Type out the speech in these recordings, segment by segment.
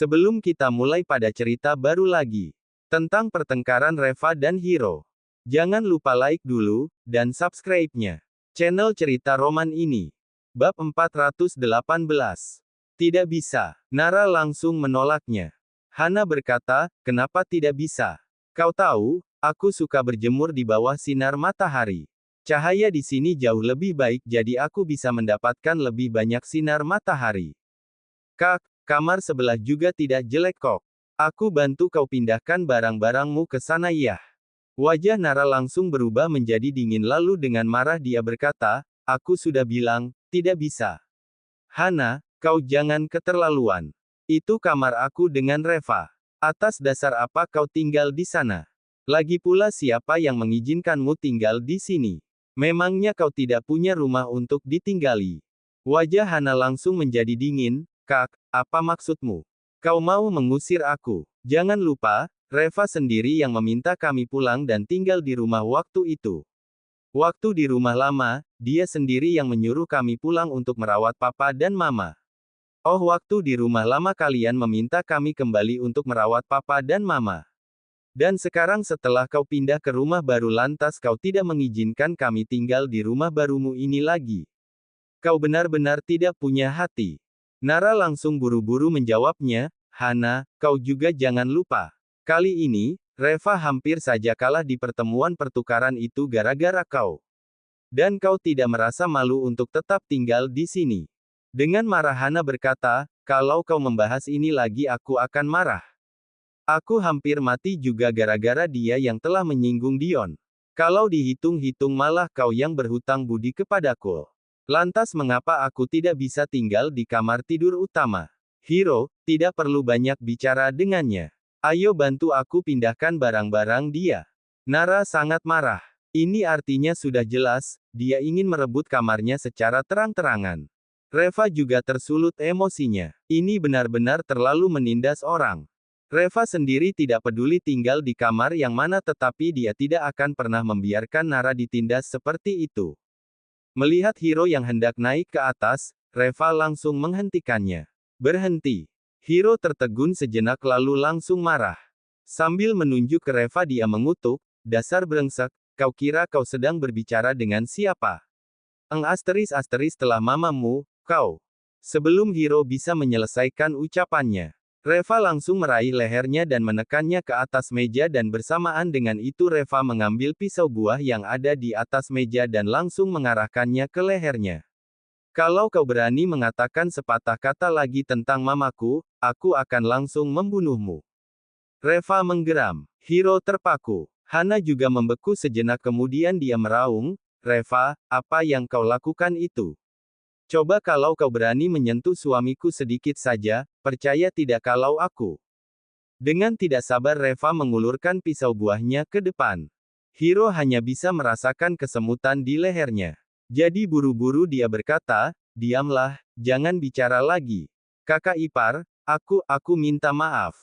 Sebelum kita mulai pada cerita baru lagi tentang pertengkaran Reva dan Hiro, jangan lupa like dulu dan subscribe-nya channel cerita roman ini. Bab 418. Tidak bisa. Nara langsung menolaknya. Hana berkata, "Kenapa tidak bisa? Kau tahu, aku suka berjemur di bawah sinar matahari. Cahaya di sini jauh lebih baik jadi aku bisa mendapatkan lebih banyak sinar matahari. Kak, kamar sebelah juga tidak jelek kok. Aku bantu kau pindahkan barang-barangmu ke sana ya." Wajah Nara langsung berubah menjadi dingin lalu dengan marah dia berkata, "Aku sudah bilang, tidak bisa. Hana, kau jangan keterlaluan. Itu kamar aku dengan Reva. Atas dasar apa kau tinggal di sana? Lagi pula siapa yang mengizinkanmu tinggal di sini? Memangnya kau tidak punya rumah untuk ditinggali?" Wajah Hana langsung menjadi dingin. "Kak, apa maksudmu? Kau mau mengusir aku? Jangan lupa, Reva sendiri yang meminta kami pulang dan tinggal di rumah waktu itu. Waktu di rumah lama, dia sendiri yang menyuruh kami pulang untuk merawat papa dan mama. Oh, waktu di rumah lama kalian meminta kami kembali untuk merawat papa dan mama. Dan sekarang setelah kau pindah ke rumah baru lantas kau tidak mengizinkan kami tinggal di rumah barumu ini lagi. Kau benar-benar tidak punya hati." Nara langsung buru-buru menjawabnya, "Hana, kau juga jangan lupa. Kali ini, Reva hampir saja kalah di pertemuan pertukaran itu gara-gara kau. Dan kau tidak merasa malu untuk tetap tinggal di sini." Dengan marah Hana berkata, "Kalau kau membahas ini lagi aku akan marah. Aku hampir mati juga gara-gara dia yang telah menyinggung Dion. Kalau dihitung-hitung malah kau yang berhutang budi kepadaku. Lantas mengapa aku tidak bisa tinggal di kamar tidur utama? Hiro, tidak perlu banyak bicara dengannya. Ayo bantu aku pindahkan barang-barang dia." Nara sangat marah. Ini artinya sudah jelas, dia ingin merebut kamarnya secara terang-terangan. Reva juga tersulut emosinya. Ini benar-benar terlalu menindas orang. Reva sendiri tidak peduli tinggal di kamar yang mana tetapi dia tidak akan pernah membiarkan Nara ditindas seperti itu. Melihat Hiro yang hendak naik ke atas, Reva langsung menghentikannya. "Berhenti." Hiro tertegun sejenak lalu langsung marah. Sambil menunjuk ke Reva dia mengutuk, "Dasar brengsek, kau kira kau sedang berbicara dengan siapa? Telah mamamu, kau." Sebelum Hiro bisa menyelesaikan ucapannya, Reva langsung meraih lehernya dan menekannya ke atas meja dan bersamaan dengan itu Reva mengambil pisau buah yang ada di atas meja dan langsung mengarahkannya ke lehernya. "Kalau kau berani mengatakan sepatah kata lagi tentang mamaku, aku akan langsung membunuhmu." Reva menggeram. Hiro terpaku. Hana juga membeku sejenak kemudian dia meraung, "Reva, apa yang kau lakukan itu? Coba kalau kau berani menyentuh suamiku sedikit saja, percaya tidak kalau aku." Dengan tidak sabar Reva mengulurkan pisau buahnya ke depan. Hiro hanya bisa merasakan kesemutan di lehernya. Jadi buru-buru dia berkata, "Diamlah, jangan bicara lagi. Kakak ipar, aku minta maaf.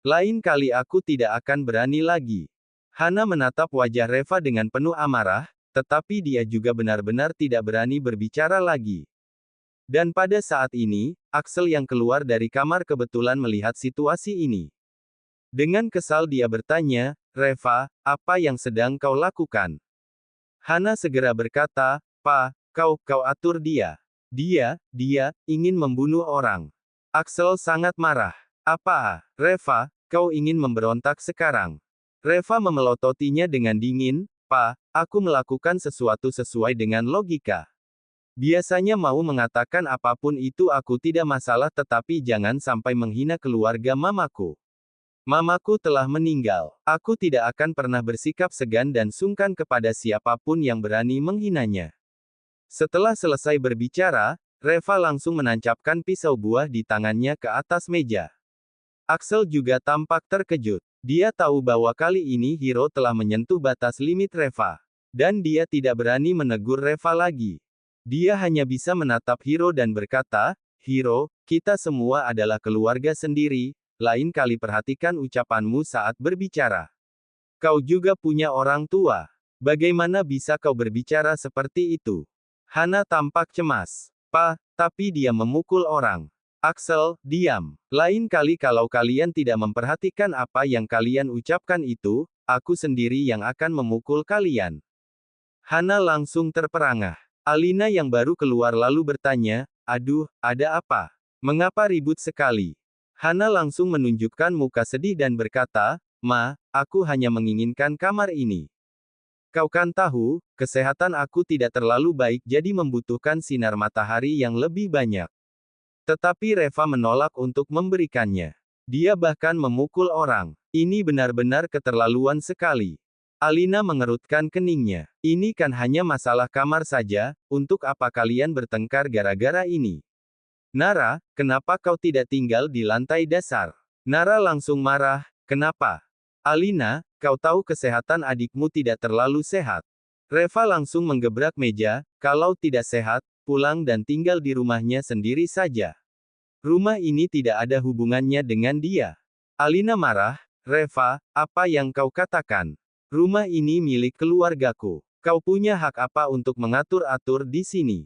Lain kali aku tidak akan berani lagi." Hana menatap wajah Reva dengan penuh amarah, tetapi dia juga benar-benar tidak berani berbicara lagi. Dan pada saat ini, Axel yang keluar dari kamar kebetulan melihat situasi ini. Dengan kesal dia bertanya, "Reva, apa yang sedang kau lakukan?" Hana segera berkata, "Pa, kau atur dia. Dia ingin membunuh orang." Axel sangat marah. "Apa, Reva, kau ingin memberontak sekarang?" Reva memelototinya dengan dingin, "Pa, aku melakukan sesuatu sesuai dengan logika. Biasanya mau mengatakan apapun itu aku tidak masalah tetapi jangan sampai menghina keluarga mamaku. Mamaku telah meninggal. Aku tidak akan pernah bersikap segan dan sungkan kepada siapapun yang berani menghinanya." Setelah selesai berbicara, Reva langsung menancapkan pisau buah di tangannya ke atas meja. Axel juga tampak terkejut. Dia tahu bahwa kali ini Hiro telah menyentuh batas limit Reva. Dan dia tidak berani menegur Reva lagi. Dia hanya bisa menatap Hiro dan berkata, "Hiro, kita semua adalah keluarga sendiri, lain kali perhatikan ucapanmu saat berbicara. Kau juga punya orang tua. Bagaimana bisa kau berbicara seperti itu?" Hana tampak cemas. "Pa, tapi dia memukul orang." Axel, diam. Lain kali kalau kalian tidak memperhatikan apa yang kalian ucapkan itu, aku sendiri yang akan memukul kalian. Hana langsung terperangah. Alina yang baru keluar lalu bertanya, aduh, ada apa? Mengapa ribut sekali? Hana langsung menunjukkan muka sedih dan berkata, Ma, aku hanya menginginkan kamar ini. Kau kan tahu, kesehatan aku tidak terlalu baik jadi membutuhkan sinar matahari yang lebih banyak. Tetapi Reva menolak untuk memberikannya. Dia bahkan memukul orang. Ini benar-benar keterlaluan sekali. Alina mengerutkan keningnya. Ini kan hanya masalah kamar saja, untuk apa kalian bertengkar gara-gara ini? Nara, kenapa kau tidak tinggal di lantai dasar? Nara langsung marah, kenapa? Alina, kau tahu kesehatan adikmu tidak terlalu sehat. Reva langsung menggebrak meja, kalau tidak sehat, pulang dan tinggal di rumahnya sendiri saja. Rumah ini tidak ada hubungannya dengan dia. Alina marah, Reva, apa yang kau katakan? Rumah ini milik keluargaku. Kau punya hak apa untuk mengatur-atur di sini?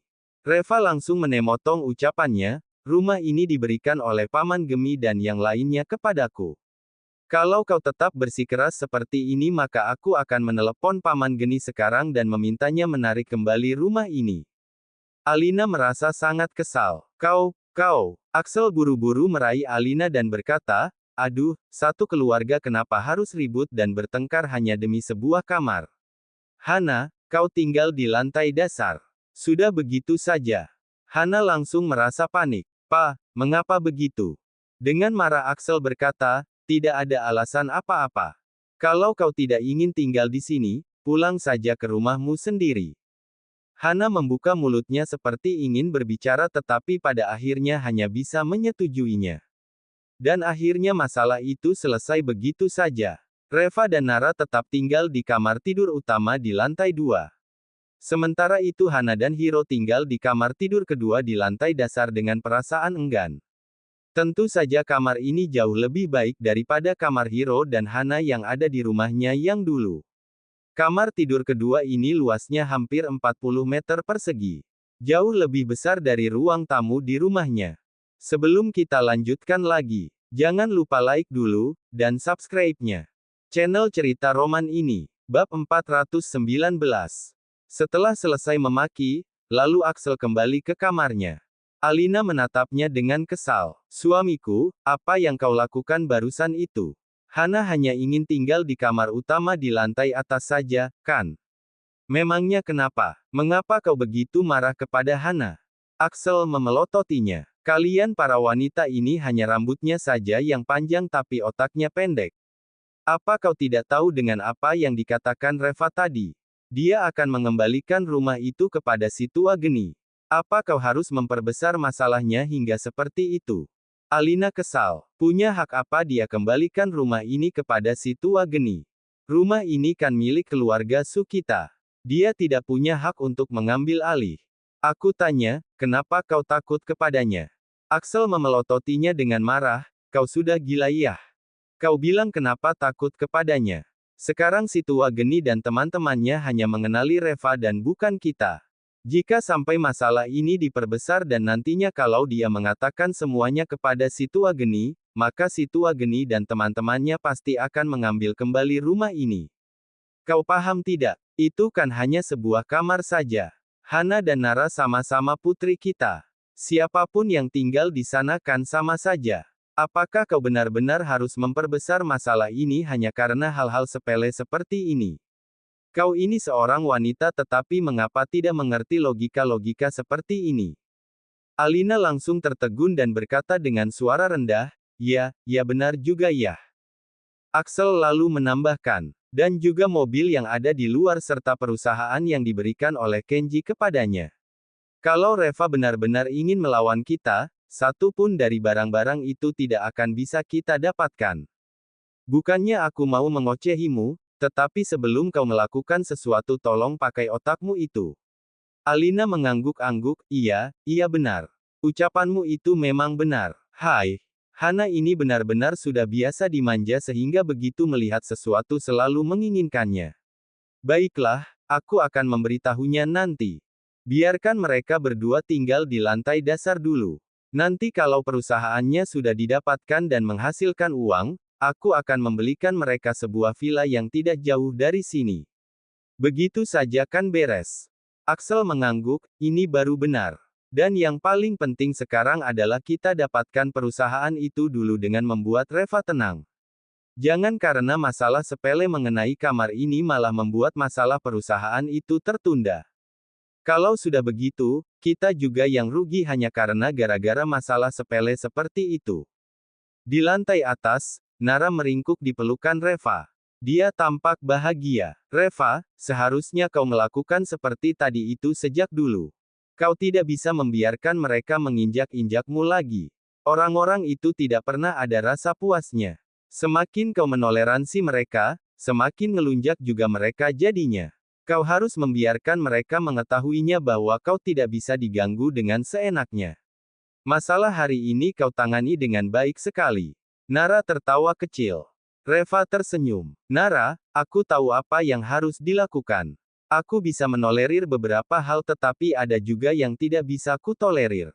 Reva langsung menemotong ucapannya, rumah ini diberikan oleh Paman Gemi dan yang lainnya kepadaku. Kalau kau tetap bersikeras seperti ini maka aku akan menelepon Paman Geni sekarang dan memintanya menarik kembali rumah ini. Alina merasa sangat kesal. Kau. Axel buru-buru meraih Alina dan berkata, aduh, satu keluarga kenapa harus ribut dan bertengkar hanya demi sebuah kamar? Hana, kau tinggal di lantai dasar. Sudah begitu saja. Hana langsung merasa panik. Pa, mengapa begitu? Dengan marah Axel berkata, tidak ada alasan apa-apa. Kalau kau tidak ingin tinggal di sini, pulang saja ke rumahmu sendiri. Hana membuka mulutnya seperti ingin berbicara tetapi pada akhirnya hanya bisa menyetujuinya. Dan akhirnya masalah itu selesai begitu saja. Reva dan Nara tetap tinggal di kamar tidur utama di lantai 2. Sementara itu Hana dan Hiro tinggal di kamar tidur kedua di lantai dasar dengan perasaan enggan. Tentu saja kamar ini jauh lebih baik daripada kamar Hiro dan Hana yang ada di rumahnya yang dulu. Kamar tidur kedua ini luasnya hampir 40 meter persegi. Jauh lebih besar dari ruang tamu di rumahnya. Sebelum kita lanjutkan lagi, jangan lupa like dulu, dan subscribe-nya. Channel cerita roman ini. Bab 419. Setelah selesai memaki, lalu Axel kembali ke kamarnya. Alina menatapnya dengan kesal. Suamiku, apa yang kau lakukan barusan itu? Hana hanya ingin tinggal di kamar utama di lantai atas saja, kan? Memangnya kenapa? Mengapa kau begitu marah kepada Hana? Axel memelototinya. Kalian para wanita ini hanya rambutnya saja yang panjang tapi otaknya pendek. Apa kau tidak tahu dengan apa yang dikatakan Reva tadi? Dia akan mengembalikan rumah itu kepada si tua geni. Apa kau harus memperbesar masalahnya hingga seperti itu? Alina kesal. Punya hak apa dia kembalikan rumah ini kepada si tua geni? Rumah ini kan milik keluarga Sukita. Dia tidak punya hak untuk mengambil alih. Aku tanya, kenapa kau takut kepadanya? Axel memelototinya dengan marah, kau sudah gila ya? Kau bilang kenapa takut kepadanya? Sekarang si tua geni dan teman-temannya hanya mengenali Reva dan bukan kita. Jika sampai masalah ini diperbesar dan nantinya kalau dia mengatakan semuanya kepada si tua geni, maka si tua geni dan teman-temannya pasti akan mengambil kembali rumah ini. Kau paham tidak? Itu kan hanya sebuah kamar saja. Hana dan Nara sama-sama putri kita. Siapapun yang tinggal di sana kan sama saja. Apakah kau benar-benar harus memperbesar masalah ini hanya karena hal-hal sepele seperti ini? Kau ini seorang wanita tetapi mengapa tidak mengerti logika-logika seperti ini? Alina langsung tertegun dan berkata dengan suara rendah, ya benar juga ya. Axel lalu menambahkan, dan juga mobil yang ada di luar serta perusahaan yang diberikan oleh Kenji kepadanya. Kalau Reva benar-benar ingin melawan kita, satu pun dari barang-barang itu tidak akan bisa kita dapatkan. Bukannya aku mau mengocehimu, tetapi sebelum kau melakukan sesuatu tolong pakai otakmu itu. Alina mengangguk-angguk, iya benar. Ucapanmu itu memang benar. Hai, Hana ini benar-benar sudah biasa dimanja sehingga begitu melihat sesuatu selalu menginginkannya. Baiklah, aku akan memberitahunya nanti. Biarkan mereka berdua tinggal di lantai dasar dulu. Nanti kalau perusahaannya sudah didapatkan dan menghasilkan uang, aku akan membelikan mereka sebuah villa yang tidak jauh dari sini. Begitu saja kan beres. Axel mengangguk, ini baru benar. Dan yang paling penting sekarang adalah kita dapatkan perusahaan itu dulu dengan membuat Reva tenang. Jangan karena masalah sepele mengenai kamar ini malah membuat masalah perusahaan itu tertunda. Kalau sudah begitu, kita juga yang rugi hanya karena gara-gara masalah sepele seperti itu. Di lantai atas, Nara meringkuk di pelukan Reva. Dia tampak bahagia. Reva, seharusnya kau melakukan seperti tadi itu sejak dulu. Kau tidak bisa membiarkan mereka menginjak-injakmu lagi. Orang-orang itu tidak pernah ada rasa puasnya. Semakin kau menoleransi mereka, semakin ngelunjak juga mereka jadinya. Kau harus membiarkan mereka mengetahuinya bahwa kau tidak bisa diganggu dengan seenaknya. Masalah hari ini kau tangani dengan baik sekali. Nara tertawa kecil. Reva tersenyum. Nara, aku tahu apa yang harus dilakukan. Aku bisa menolerir beberapa hal tetapi ada juga yang tidak bisa kutolerir.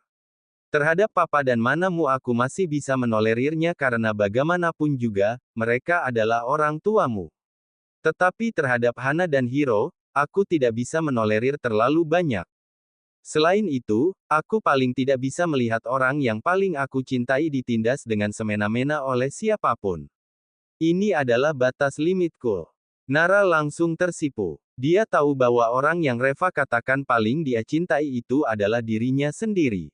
Terhadap papa dan mamamu aku masih bisa menolerirnya karena bagaimanapun juga, mereka adalah orang tuamu. Tetapi terhadap Hana dan Hiro, aku tidak bisa menolerir terlalu banyak. Selain itu, aku paling tidak bisa melihat orang yang paling aku cintai ditindas dengan semena-mena oleh siapapun. Ini adalah batas limitku. Nara langsung tersipu. Dia tahu bahwa orang yang Reva katakan paling dia cintai itu adalah dirinya sendiri.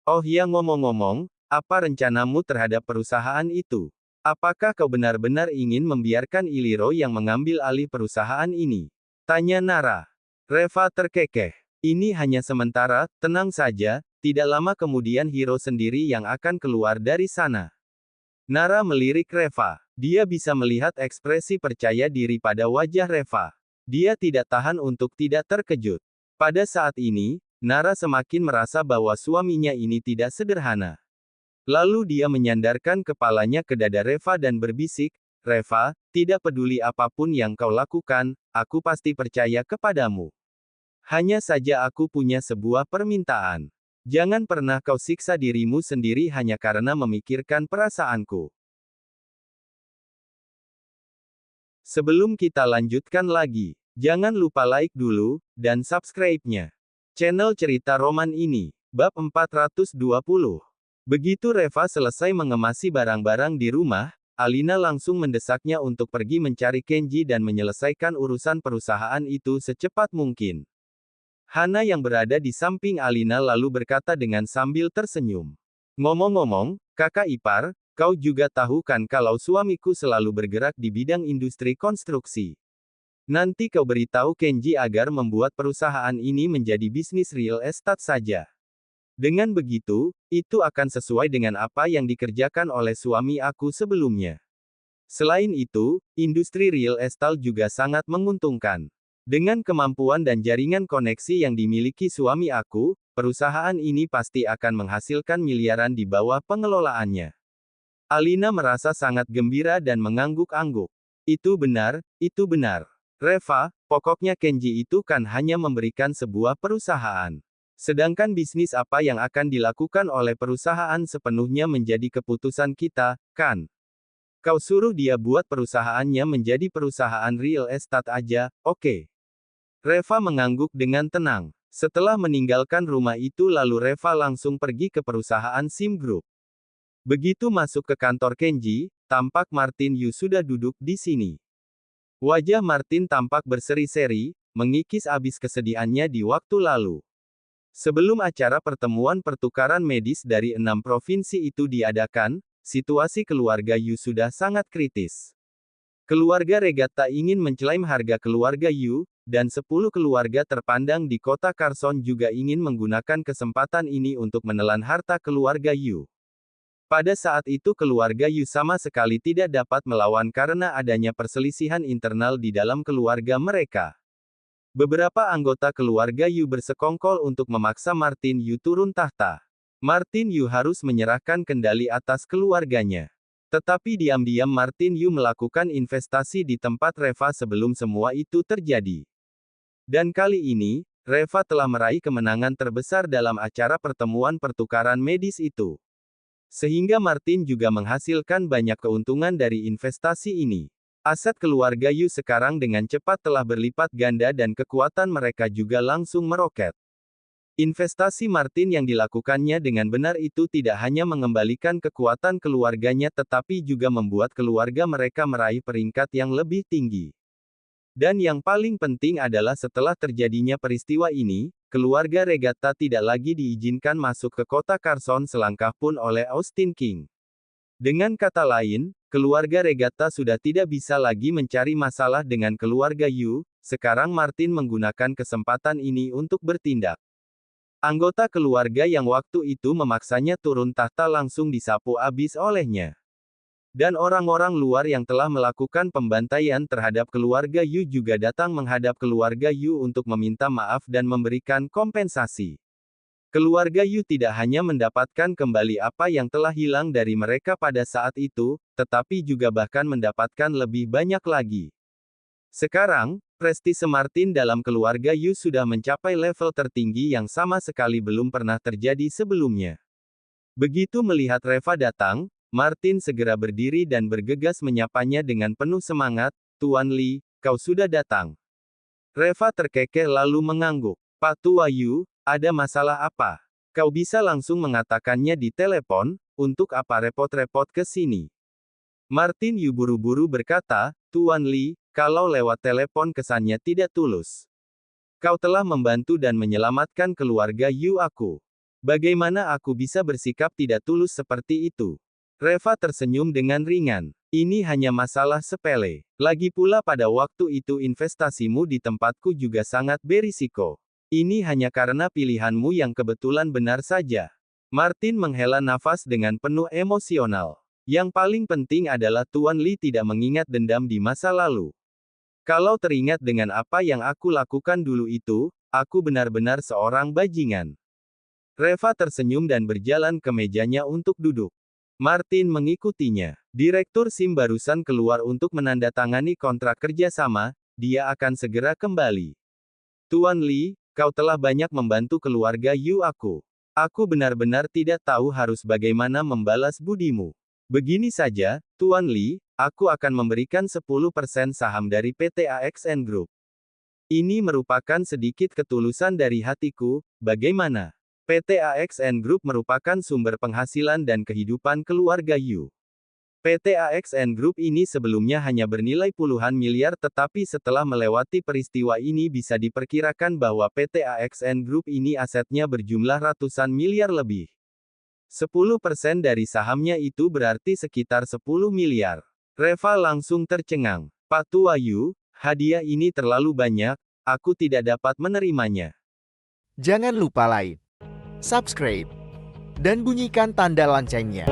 Oh ya ngomong-ngomong, apa rencanamu terhadap perusahaan itu? Apakah kau benar-benar ingin membiarkan Iliro yang mengambil alih perusahaan ini? Tanya Nara. Reva terkekeh. Ini hanya sementara, tenang saja, tidak lama kemudian Hiro sendiri yang akan keluar dari sana. Nara melirik Reva. Dia bisa melihat ekspresi percaya diri pada wajah Reva. Dia tidak tahan untuk tidak terkejut. Pada saat ini, Nara semakin merasa bahwa suaminya ini tidak sederhana. Lalu dia menyandarkan kepalanya ke dada Reva dan berbisik, Reva, tidak peduli apapun yang kau lakukan, aku pasti percaya kepadamu. Hanya saja aku punya sebuah permintaan. Jangan pernah kau siksa dirimu sendiri hanya karena memikirkan perasaanku. Sebelum kita lanjutkan lagi, jangan lupa like dulu, dan subscribe-nya. Channel cerita roman ini. Bab 420. Begitu Reva selesai mengemasi barang-barang di rumah, Alina langsung mendesaknya untuk pergi mencari Kenji dan menyelesaikan urusan perusahaan itu secepat mungkin. Hana yang berada di samping Alina lalu berkata dengan sambil tersenyum. Ngomong-ngomong, kakak ipar, kau juga tahu kan kalau suamiku selalu bergerak di bidang industri konstruksi. Nanti kau beritahu Kenji agar membuat perusahaan ini menjadi bisnis real estate saja. Dengan begitu, itu akan sesuai dengan apa yang dikerjakan oleh suami aku sebelumnya. Selain itu, industri real estate juga sangat menguntungkan. Dengan kemampuan dan jaringan koneksi yang dimiliki suami aku, perusahaan ini pasti akan menghasilkan miliaran di bawah pengelolaannya. Alina merasa sangat gembira dan mengangguk-angguk. Itu benar, itu benar. Reva, pokoknya Kenji itu kan hanya memberikan sebuah perusahaan. Sedangkan bisnis apa yang akan dilakukan oleh perusahaan sepenuhnya menjadi keputusan kita, kan? Kau suruh dia buat perusahaannya menjadi perusahaan real estate aja, oke. Reva mengangguk dengan tenang. Setelah meninggalkan rumah itu lalu Reva langsung pergi ke perusahaan SIM Group. Begitu masuk ke kantor Kenji, tampak Martin Yu sudah duduk di sini. Wajah Martin tampak berseri-seri, mengikis abis kesedihannya di waktu lalu. Sebelum acara pertemuan pertukaran medis dari 6 provinsi itu diadakan, situasi keluarga Yu sudah sangat kritis. Keluarga Regatta ingin menklaim harga keluarga Yu, dan 10 keluarga terpandang di kota Carson juga ingin menggunakan kesempatan ini untuk menelan harta keluarga Yu. Pada saat itu keluarga Yu sama sekali tidak dapat melawan karena adanya perselisihan internal di dalam keluarga mereka. Beberapa anggota keluarga Yu bersekongkol untuk memaksa Martin Yu turun tahta. Martin Yu harus menyerahkan kendali atas keluarganya. Tetapi diam-diam Martin Yu melakukan investasi di tempat Reva sebelum semua itu terjadi. Dan kali ini, Reva telah meraih kemenangan terbesar dalam acara pertemuan pertukaran medis itu. Sehingga Martin juga menghasilkan banyak keuntungan dari investasi ini. Aset keluarga Yu sekarang dengan cepat telah berlipat ganda dan kekuatan mereka juga langsung meroket. Investasi Martin yang dilakukannya dengan benar itu tidak hanya mengembalikan kekuatan keluarganya tetapi juga membuat keluarga mereka meraih peringkat yang lebih tinggi. Dan yang paling penting adalah setelah terjadinya peristiwa ini, keluarga Regatta tidak lagi diizinkan masuk ke kota Carson selangkah pun oleh Austin King. Dengan kata lain, keluarga Regatta sudah tidak bisa lagi mencari masalah dengan keluarga Yu. Sekarang Martin menggunakan kesempatan ini untuk bertindak. Anggota keluarga yang waktu itu memaksanya turun tahta langsung disapu abis olehnya. Dan orang-orang luar yang telah melakukan pembantaian terhadap keluarga Yu juga datang menghadap keluarga Yu untuk meminta maaf dan memberikan kompensasi. Keluarga Yu tidak hanya mendapatkan kembali apa yang telah hilang dari mereka pada saat itu, tetapi juga bahkan mendapatkan lebih banyak lagi. Sekarang, prestise Martin dalam keluarga Yu sudah mencapai level tertinggi yang sama sekali belum pernah terjadi sebelumnya. Begitu melihat Reva datang, Martin segera berdiri dan bergegas menyapanya dengan penuh semangat, "Tuan Li, kau sudah datang." Reva terkekeh lalu mengangguk. "Pak Tua Yu, ada masalah apa? Kau bisa langsung mengatakannya di telepon, untuk apa repot-repot ke sini?" Martin Yu buru-buru berkata, "Tuan Li, kalau lewat telepon kesannya tidak tulus. Kau telah membantu dan menyelamatkan keluarga Yu aku. Bagaimana aku bisa bersikap tidak tulus seperti itu?" Reva tersenyum dengan ringan. "Ini hanya masalah sepele. Lagi pula pada waktu itu investasimu di tempatku juga sangat berisiko. Ini hanya karena pilihanmu yang kebetulan benar saja." Martin menghela nafas dengan penuh emosional. "Yang paling penting adalah Tuan Li tidak mengingat dendam di masa lalu. Kalau teringat dengan apa yang aku lakukan dulu itu, aku benar-benar seorang bajingan." Reva tersenyum dan berjalan ke mejanya untuk duduk. Martin mengikutinya. Direktur SIM barusan keluar untuk menandatangani kontrak kerjasama, dia akan segera kembali. "Tuan Li, kau telah banyak membantu keluarga Yu aku. Aku benar-benar tidak tahu harus bagaimana membalas budimu. Begini saja, Tuan Li, aku akan memberikan 10% saham dari PT AXN Group. Ini merupakan sedikit ketulusan dari hatiku, bagaimana?" PT AXN Group merupakan sumber penghasilan dan kehidupan keluarga Yu. PT AXN Group ini sebelumnya hanya bernilai puluhan miliar tetapi setelah melewati peristiwa ini bisa diperkirakan bahwa PT AXN Group ini asetnya berjumlah ratusan miliar lebih. 10% dari sahamnya itu berarti sekitar 10 miliar. Reva langsung tercengang. "Pak Tua Yu, hadiah ini terlalu banyak, aku tidak dapat menerimanya." Jangan lupa like, subscribe, dan bunyikan tanda loncengnya.